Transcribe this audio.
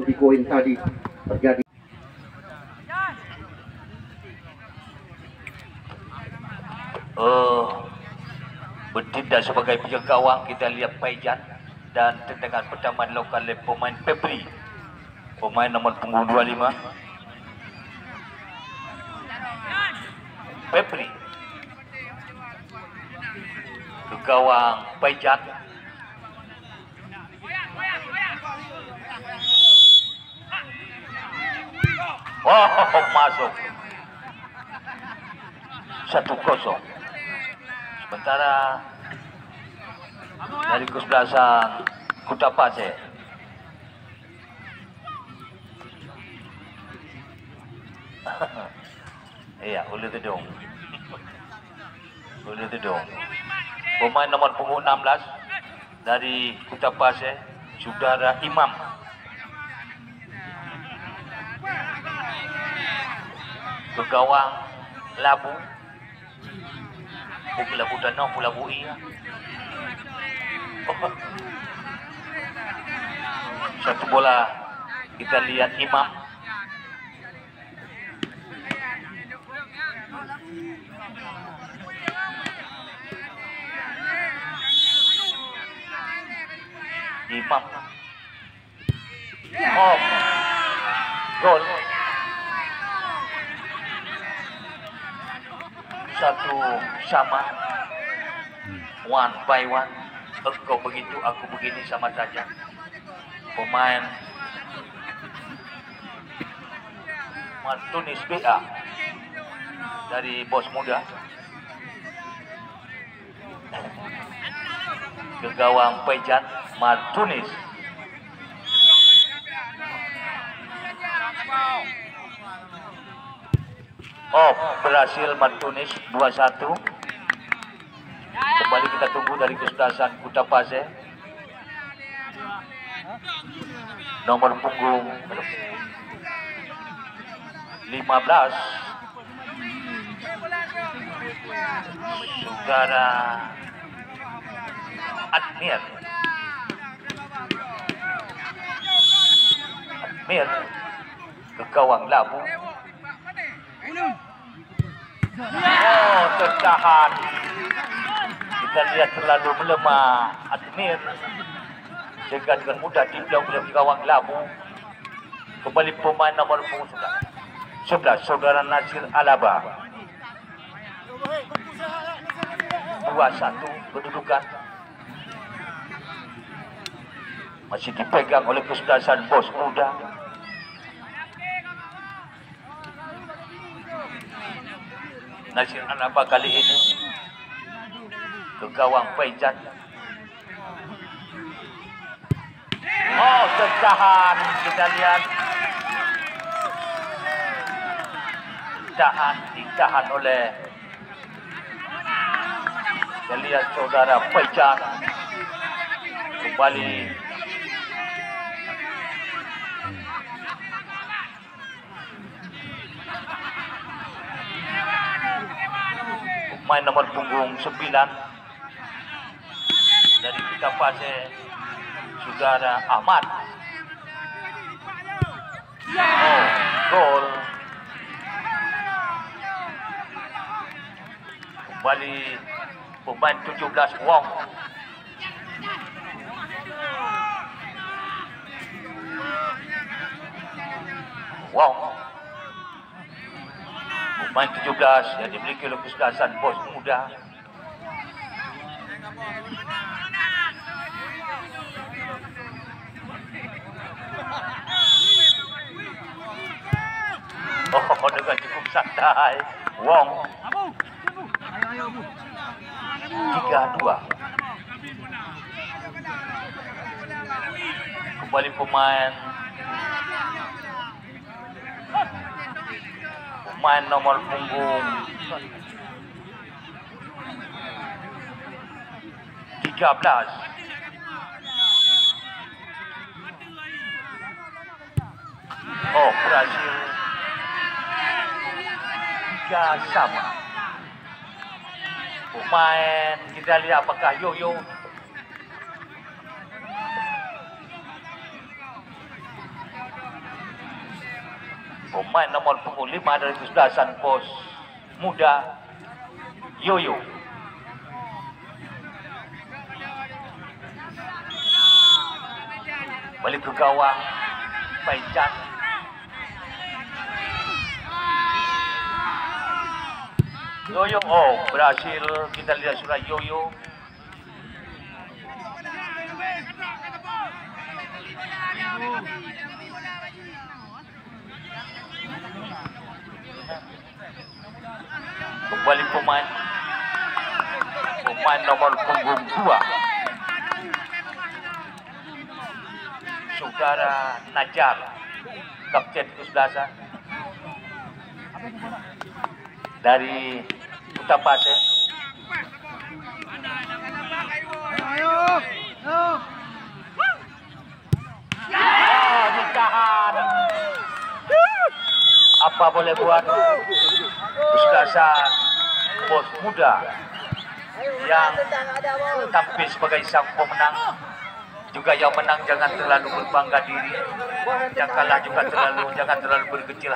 di koin tadi terjadi. Bertindak sebagai penjaga gawang, kita lihat Paijan, dan tendangan pertama dilakukan oleh pemain Febri, pemain nomor punggung 25. Febri ke gawang Paijan. Oh, masuk. 1-0. Sementara dari kesebelasan Kota Pasir, iya, Ulu Tudung. Pemain nomor punggung 16 dari Kota Pasir, Saudara Imam. Ke gawang Labu. Labu Danau, Labu Iya. Satu bola kita lihat Imam. Oh, gol. 1-1. One by one. Engkau begitu, aku begini, sama saja. Pemain Martunis BA dari Bos Muda. Ke gawang Paijan, Martunis. Oh, berhasil Martunis 2-1. Kembali kita tunggu dari kesebelasan Kota Pasir. Nomor punggung 15, Saudara Admir. Ke gawang Labu. Oh, tertahan. Kita lihat terlalu melemah Admir, sehingga dengan mudah diblok oleh gawang Labu. Kembali pemain nomor 11, Saudara Nasir Alaba. 2-1 kedudukan. Masih dipegang oleh kesebelasan Bos Muda. Nasir Alaba kali ini ke gawang Paijan. Oh, tertahan. Kita lihat ditahan oleh, kita lihat Saudara Paijan. Kembali pemain nomor punggung 9 dari Kota Pasir, Saudara Ahmad. Oh, gol. Kembali pemain 17 Wong. Pemain 17 yang dimiliki oleh kesebelasan Bos Muda. Oh, dengan cukup santai Wong. 3-2. Kembali pemain nomor punggung 13. Oh, berhasil 3-3. Pemain, kita lihat apakah Yoyo. Pemain nomor punggung 5 dari kesebelasan Pos Muda, Yoyo. Balik ke gawang, Paijan. Yoyo, oh berhasil kita lihat sudah Yoyo. Kembali pemain nomor punggung 2, Saudara Najar, kapten kesebelasan dari Utapase. Ditahan. Apa boleh buat kesebelasan Pos Muda yang tampil sebagai sang pemenang. Juga yang menang jangan terlalu berbangga diri, yang kalah juga jangan terlalu berkecil